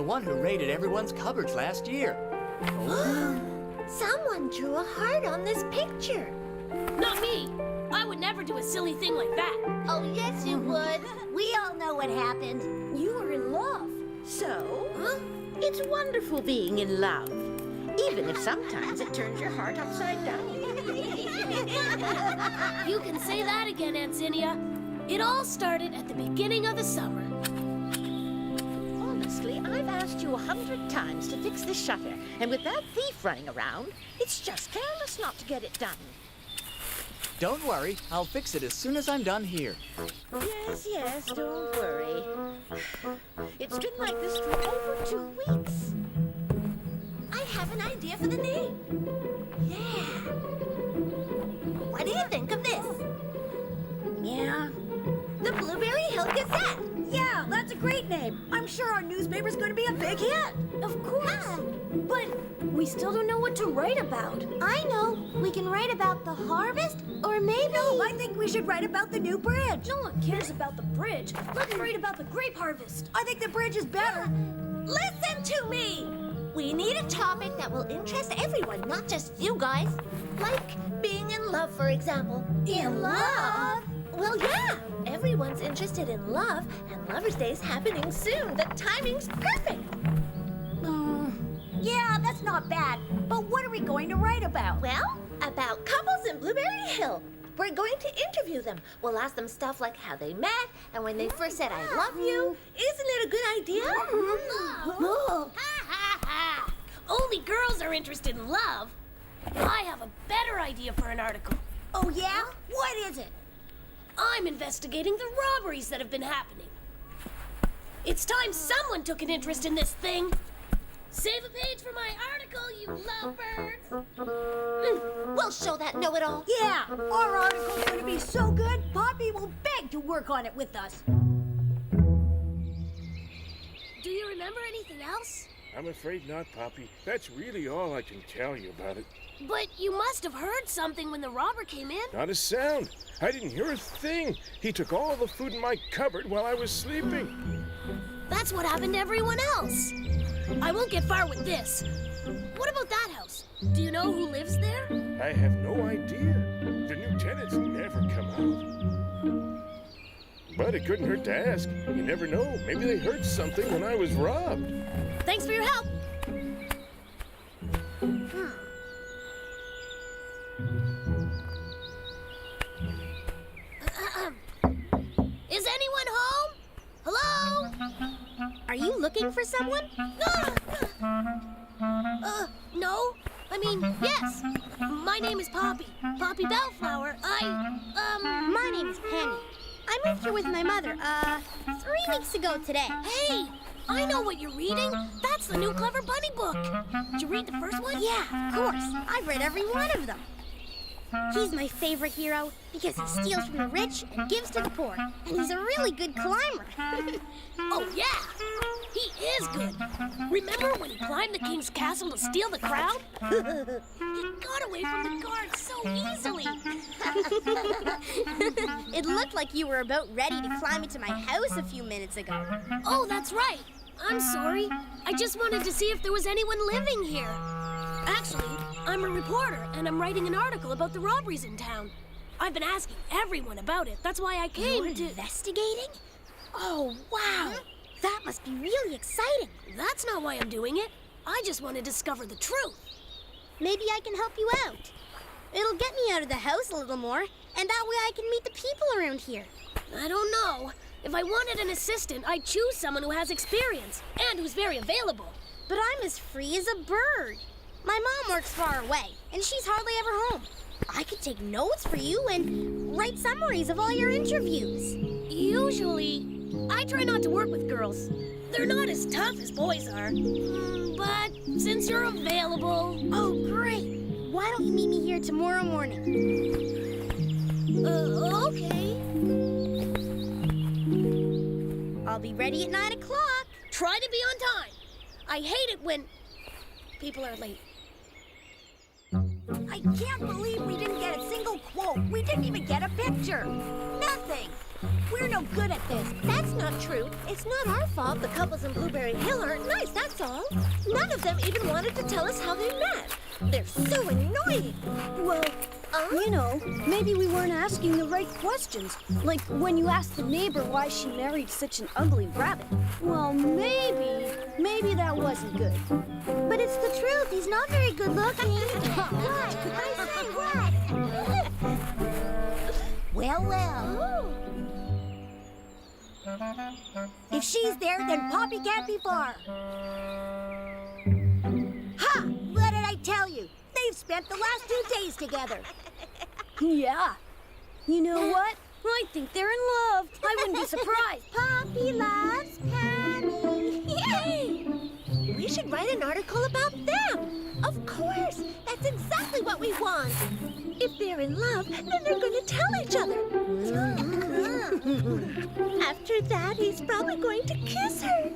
one who raided everyone's cupboards last year. Someone drew a heart on this picture. Not me. I would never do a silly thing like that. Oh, yes, you would. We all know what happened. You were in love. So, it's wonderful being in love, even if sometimes it turns your heart upside down. You can say that again, Aunt Zinnia. It all started at the beginning of the summer. Honestly, I've asked you 100 times to fix the shutter, and with that thief running around, it's just careless not to get it done. Don't worry, I'll fix it as soon as I'm done here. Yes, don't worry. It's been like this for over 2 weeks. I have an idea for the name. Yeah. What do you think of this? Yeah. The Blueberry Hill Gazette. Yeah, that's a great name. I'm sure our newspaper's going to be a big hit. Of course. But we still don't know what to write about. I know. We can write about the harvest, or maybe... No, I think we should write about the new bridge. No one cares about the bridge. Let's write about the grape harvest. I think the bridge is better. Listen to me! We need a topic that will interest everyone, not just you guys. Like being in love, for example. In love? Well, yeah. Everyone's interested in love, and Lover's Day's happening soon. The timing's perfect. Yeah, that's not bad. But what are we going to write about? Well, about couples in Blueberry Hill. We're going to interview them. We'll ask them stuff like how they met and when they first said, "I love you." Isn't it a good idea? Ha ha ha! Only girls are interested in love. I have a better idea for an article. Oh, yeah? What is it? I'm investigating the robberies that have been happening. It's time someone took an interest in this thing. Save a page for my article, you lovebirds! We'll show that know-it-all. Yeah, our article's going to be so good, Poppy will beg to work on it with us. Do you remember anything else? I'm afraid not, Poppy. That's really all I can tell you about it. But you must have heard something when the robber came in. Not a sound. I didn't hear a thing. He took all the food in my cupboard while I was sleeping. That's what happened to everyone else. I won't get far with this. What about that house? Do you know who lives there? I have no idea. The new tenants never come out. But it couldn't hurt to ask. You never know. Maybe they heard something when I was robbed. Thanks for your help. Is anyone home? Hello? Are you looking for someone? No. I mean, yes. My name is Poppy. Poppy Bellflower. My name's Penny. I moved here with my mother, 3 weeks ago today. Hey, I know what you're reading. That's the new Clever Bunny book. Did you read the first one? Yeah, of course. I've read every one of them. He's my favorite hero because he steals from the rich and gives to the poor. And he's a really good climber. Oh, yeah. He is good. Remember when he climbed the king's castle to steal the crown? He got away from the guards so easily. It looked like you were about ready to climb into my house a few minutes ago. Oh, that's right. I'm sorry. I just wanted to see if there was anyone living here. Actually, I'm a reporter, and I'm writing an article about the robberies in town. I've been asking everyone about it. That's why I came You're to... investigating? Oh, wow. That must be really exciting. That's not why I'm doing it. I just want to discover the truth. Maybe I can help you out. It'll get me out of the house a little more, and that way I can meet the people around here. I don't know. If I wanted an assistant, I'd choose someone who has experience and who's very available. But I'm as free as a bird. My mom works far away, and she's hardly ever home. I could take notes for you and write summaries of all your interviews. Usually, I try not to work with girls. They're not as tough as boys are. But since you're available... Oh, great. Why don't you meet me here tomorrow morning? Okay. I'll be ready at 9 o'clock. Try to be on time. I hate it when people are late. I can't believe we didn't get a single quote. We didn't even get a picture. Nothing. We're no good at this. That's not true. It's not our fault the couples in Blueberry Hill aren't nice, that's all. None of them even wanted to tell us how they met. They're so annoying. Well, you know, maybe we weren't asking the right questions. Like when you asked the neighbor why she married such an ugly rabbit. Well, maybe that wasn't good. But it's the truth. He's not very good looking. What? I say what? Well. If she's there, then Poppy can't be far. Ha! What did I tell you? They've spent the last 2 days together. Yeah. You know what? I think they're in love. I wouldn't be surprised. Poppy loves Pammy. Yay! We should write an article about them. Of course. That's exactly what we want. If they're in love, then they're going to tell each other. After that, he's probably going to kiss her.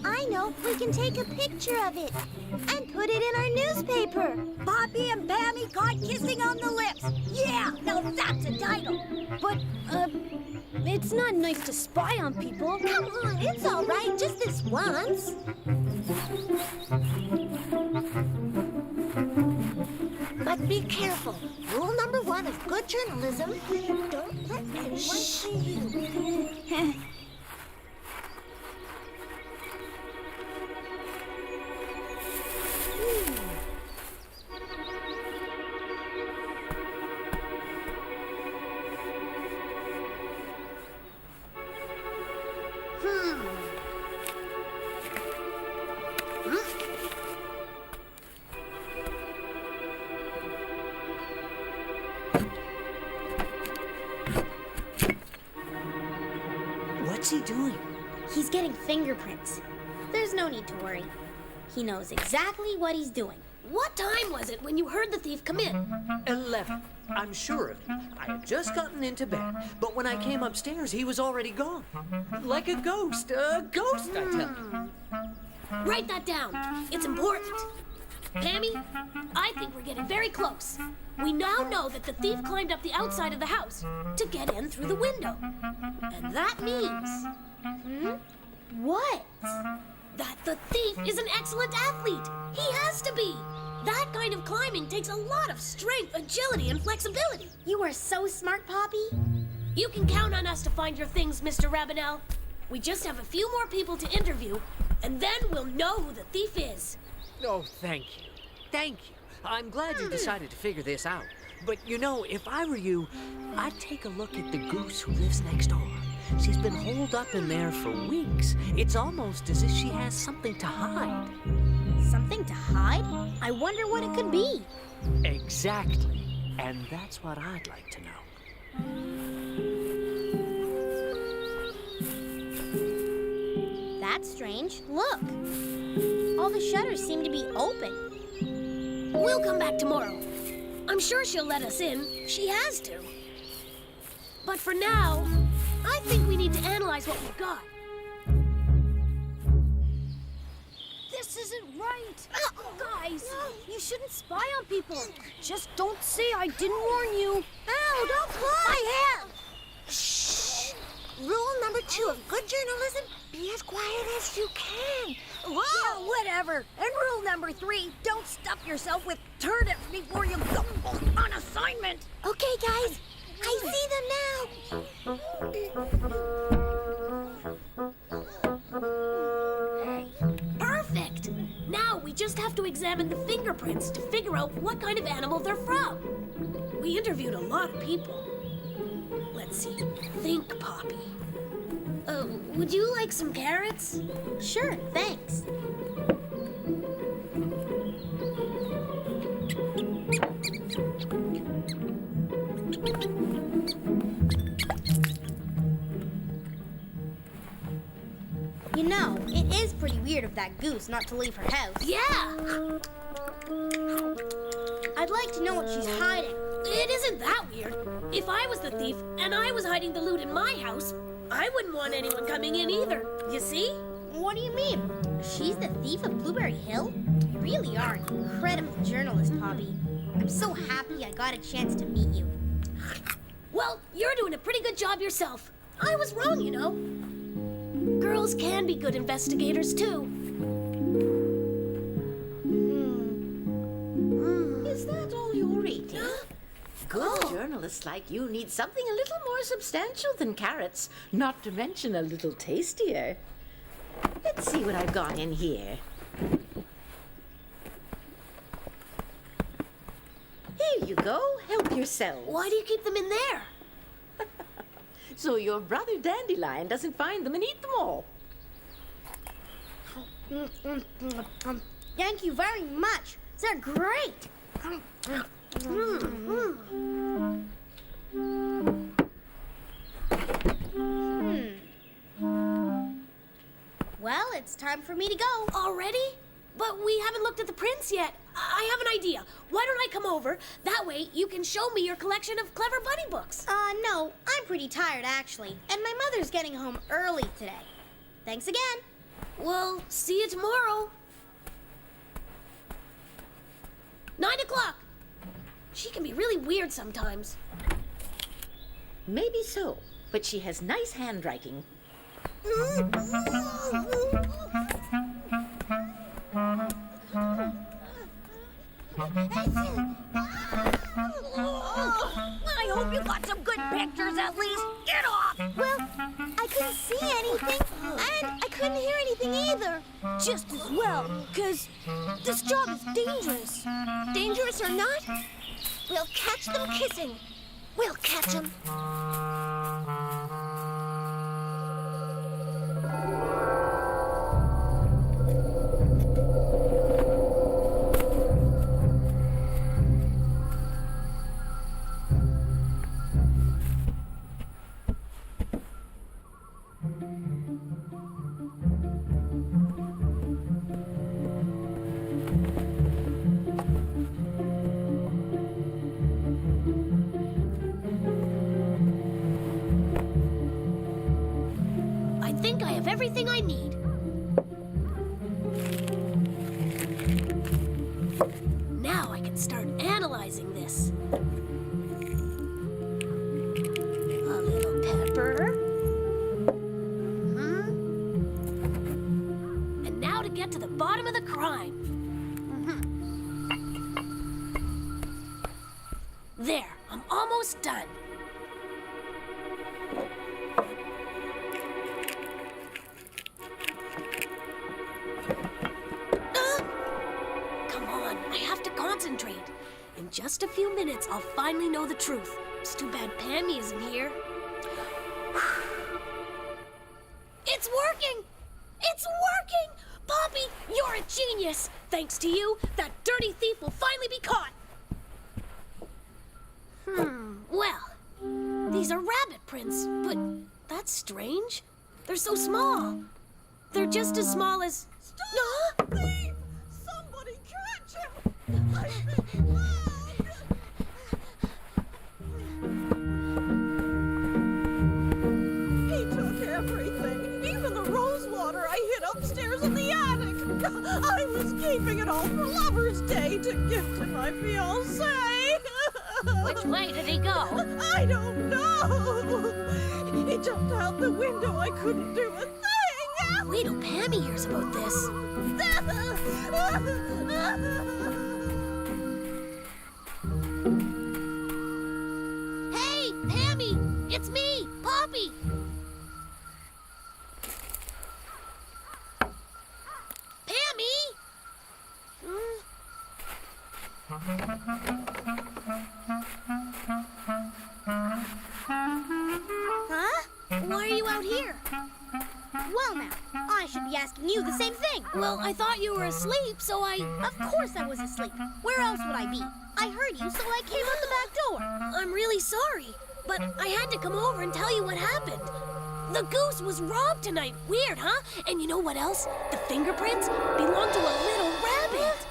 I know. We can take a picture of it and put it in our newspaper. Poppy and Pammy caught kissing on the lips. Yeah, now that's a title. But, it's not nice to spy on people. Come on, it's all right. Just this once. But be careful. Rule number 1 of good journalism, don't let anyone see you. What's he doing? He's getting fingerprints. There's no need to worry. He knows exactly what he's doing. What time was it when you heard the thief come in? 11. I'm sure of it. I had just gotten into bed, but when I came upstairs, he was already gone. Like a ghost. A ghost, I tell you. Write that down. It's important. Pammy, I think we're getting very close. We now know that the thief climbed up the outside of the house to get in through the window. And that means... What? That the thief is an excellent athlete. He has to be. That kind of climbing takes a lot of strength, agility, and flexibility. You are so smart, Poppy. You can count on us to find your things, Mr. Rabanel. We just have a few more people to interview, and then we'll know who the thief is. Oh, thank you. Thank you. I'm glad you decided to figure this out. But you know, if I were you, I'd take a look at the goose who lives next door. She's been holed up in there for weeks. It's almost as if she has something to hide. Something to hide? I wonder what it could be. Exactly. And that's what I'd like to know. That's strange. Look. All the shutters seem to be open. We'll come back tomorrow. I'm sure she'll let us in. She has to. But for now, I think we need to analyze what we've got. This isn't right. Guys, you shouldn't spy on people. Just don't say I didn't warn you. Ow, don't pull my hair! Shh! Rule number 2 of good journalism, be as quiet as you can. Whoa! Yeah, whatever. And rule number 3, don't stuff yourself with turnips before you go on assignment. Okay, guys, I see them now. Perfect! Now we just have to examine the fingerprints to figure out what kind of animal they're from. We interviewed a lot of people. Let's see. Think, Poppy. Would you like some carrots? Sure, thanks. You know, it is pretty weird of that goose not to leave her house. Yeah! I'd like to know what she's hiding. It isn't that weird. If I was the thief and I was hiding the loot in my house, I wouldn't want anyone coming in either. You see? What do you mean? She's the thief of Blueberry Hill? You really are an incredible journalist, Poppy. I'm so happy I got a chance to meet you. Well, you're doing a pretty good job yourself. I was wrong, you know. Girls can be good investigators, too. Is that all you're eating? Good journalists like you need something a little more substantial than carrots, not to mention a little tastier. Let's see what I've got in here. Here you go. Help yourself. Why do you keep them in there? So your brother Dandelion doesn't find them and eat them all. Thank you very much. They're great. Well, it's time for me to go. Already? But we haven't looked at the prints yet. I have an idea. Why don't I come over? That way you can show me your collection of clever bunny books. No, I'm pretty tired actually, and my mother's getting home early today. Thanks again. Well, see you tomorrow. 9 o'clock. She can be really weird sometimes. Maybe so, but she has nice handwriting. I hope you got some good pictures at least. Get off! Well, I couldn't see anything, and I couldn't hear anything either. Just as well, because this job is dangerous. Dangerous or not, we'll catch them kissing. We'll catch them. I think I have everything I need. Now I can start analyzing this. A little pepper. And now to get to the bottom of the crime. There, I'm almost done. Come on, I have to concentrate. In just a few minutes, I'll finally know the truth. It's too bad Pammy isn't here. It's working! It's working! Poppy, you're a genius! Thanks to you, that dirty thief will finally be caught. Well, these are rabbit prints, but that's strange. They're so small. They're just as small as... Stop! Please, somebody catch him! I've been robbed! He took everything, even the rose water I hid upstairs in the attic. I was keeping it all for Lover's Day to give to my fiancé. Which way did he go? I don't know. He jumped out the window. I couldn't do a thing. Wait till Pammy hears about this. Hey, Pammy! It's me, Poppy! Pammy! Huh? Why are you out here? Well now, I should be asking you the same thing. Well, I thought you were asleep, so I... Of course I was asleep. Where else would I be? I heard you, so I came out the back door. I'm really sorry, but I had to come over and tell you what happened. The goose was robbed tonight. Weird, huh? And you know what else? The fingerprints belong to a little rabbit.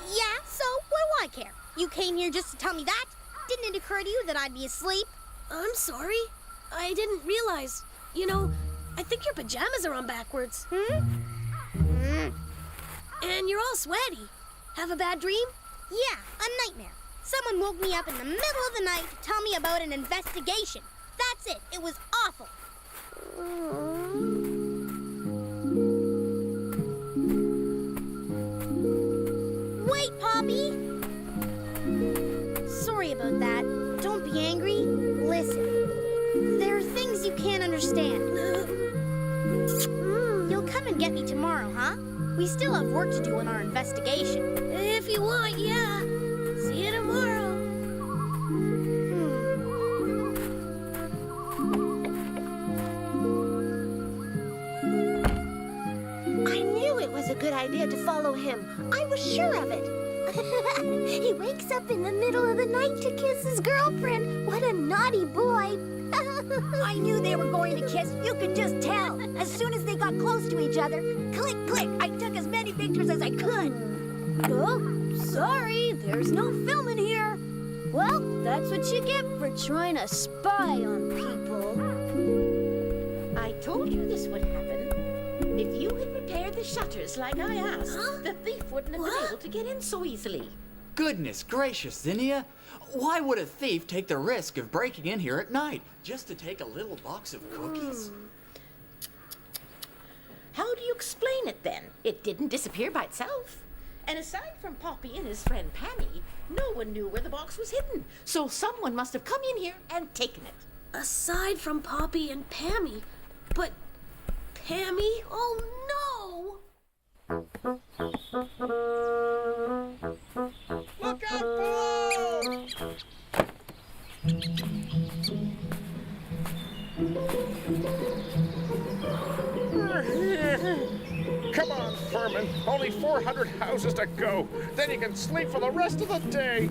Yeah, so what do I care? You came here just to tell me that? Didn't it occur to you that I'd be asleep? I'm sorry. I didn't realize. You know, I think your pajamas are on backwards. And you're all sweaty. Have a bad dream? Yeah, a nightmare. Someone woke me up in the middle of the night to tell me about an investigation. That's it. It was awful. Wait, Poppy! Sorry about that. Don't be angry. Listen, there are things you can't understand. You'll come and get me tomorrow, huh? We still have work to do in our investigation. If you want, yeah. See you tomorrow. I knew it was a good idea to follow him. I was sure of it. He wakes up in the middle of the night to kiss his girlfriend. What a naughty boy. I knew they were going to kiss. You can just tell. As soon as they got close to each other, click, click, I took as many pictures as I could. Oh, sorry, there's no film in here. Well, that's what you get for trying to spy on people. I told you this would happen. If you had repaired the shutters like I asked, the thief wouldn't have been able to get in so easily. Goodness gracious, Zinnia. Why would a thief take the risk of breaking in here at night just to take a little box of cookies? How do you explain it then? It didn't disappear by itself. And aside from Poppy and his friend Pammy, no one knew where the box was hidden. So someone must have come in here and taken it. Aside from Poppy and Pammy. But Pammy? Oh no! Look out below! Come on, Furman. Only 400 houses to go. Then you can sleep for the rest of the day.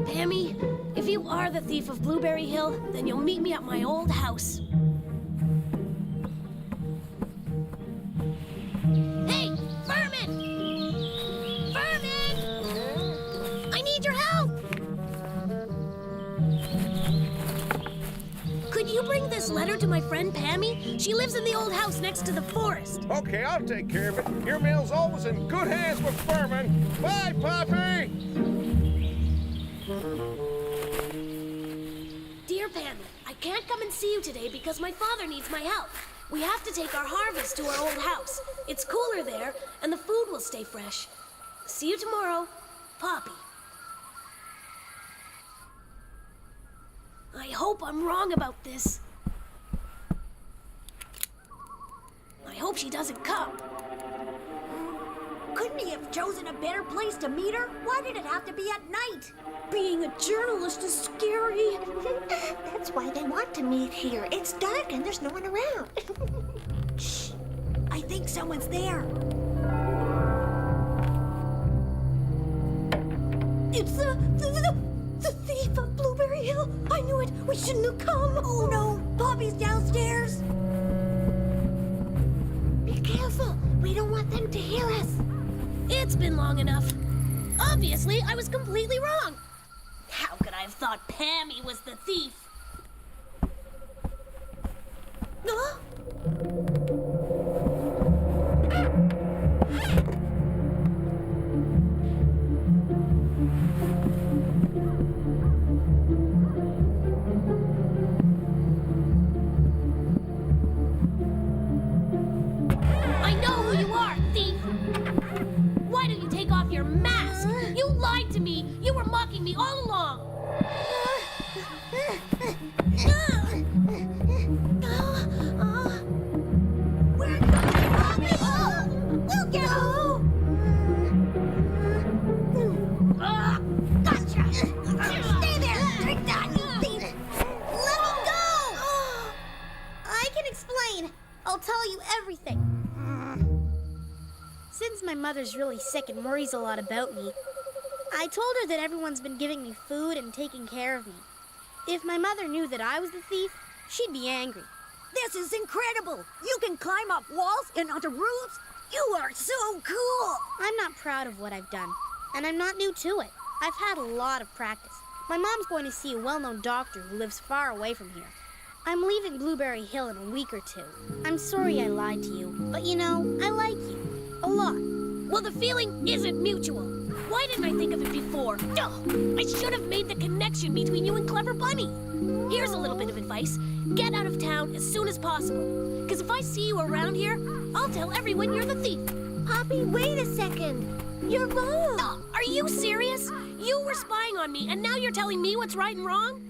Pammy, if you are the thief of Blueberry Hill, then you'll meet me at my old house. Hey, Furman! Furman! I need your help! Could you bring this letter to my friend Pammy? She lives in the old house next to the forest. Okay, I'll take care of it. Your mail's always in good hands with Furman. Bye, Poppy! Dear Pammy, I can't come and see you today because my father needs my help. We have to take our harvest to our old house. It's cooler there, and the food will stay fresh. See you tomorrow, Poppy. I hope I'm wrong about this. I hope she doesn't come. Couldn't he have chosen a better place to meet her? Why did it have to be at night? Being a journalist is scary. That's why they want to meet here. It's dark and there's no one around. Shh. I think someone's there. It's the thief of Blueberry Hill. I knew it. We shouldn't have come. Oh no, Poppy's downstairs. Be careful. We don't want them to hear us. It's been long enough. Obviously, I was completely wrong. How could I have thought Pammy was the thief? Huh? I know who you are, thief! Why don't you take off your mask? You lied to me! You were mocking me all along! We're going, Poppy! We'll get home! Gotcha! Stay there! Take that, you thief! Let me go! I can explain. I'll tell you everything. Since my mother's really sick and worries a lot about me, I told her that everyone's been giving me food and taking care of me. If my mother knew that I was the thief, she'd be angry. This is incredible! You can climb up walls and onto roofs. You are so cool! I'm not proud of what I've done, and I'm not new to it. I've had a lot of practice. My mom's going to see a well-known doctor who lives far away from here. I'm leaving Blueberry Hill in a week or two. I'm sorry I lied to you, but you know, I like you. A lot. Well, the feeling isn't mutual. Why didn't I think of it before? Ugh, I should have made the connection between you and Clever Bunny. Here's a little bit of advice. Get out of town as soon as possible. Because if I see you around here, I'll tell everyone you're the thief. Poppy, wait a second. You're wrong. Are you serious? You were spying on me, and now you're telling me what's right and wrong?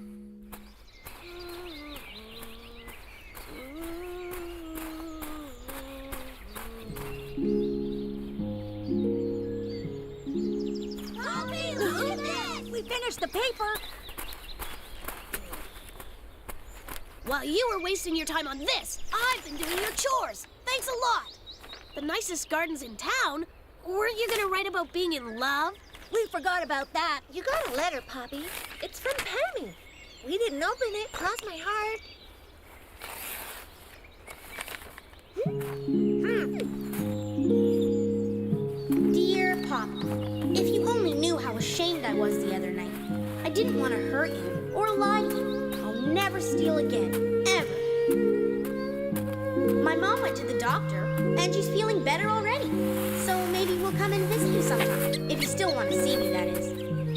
Poppy, look at this. We finished the paper. While you were wasting your time on this, I've been doing your chores. Thanks a lot. The nicest gardens in town? Weren't you gonna write about being in love? We forgot about that. You got a letter, Poppy. It's from Pammy. We didn't open it. Cross my heart. Dear Poppy, if you only knew how ashamed I was the other night. I didn't want to hurt you or lie to you. I'll never steal again, ever. My mom went to the doctor, and she's feeling better already. So maybe we'll come and visit you sometime, if you still want to see me, that is.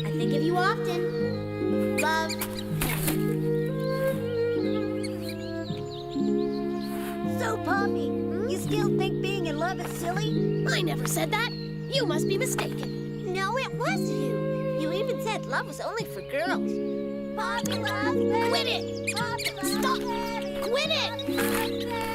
I think of you often. Love, So, Poppy, you still think being in love is silly? I never said that. You must be mistaken. No, it was you. You even said love was only for girls. Poppy loves Betty. Quit it! Poppy loves Stop! Betty. Quit it! Poppy loves Betty.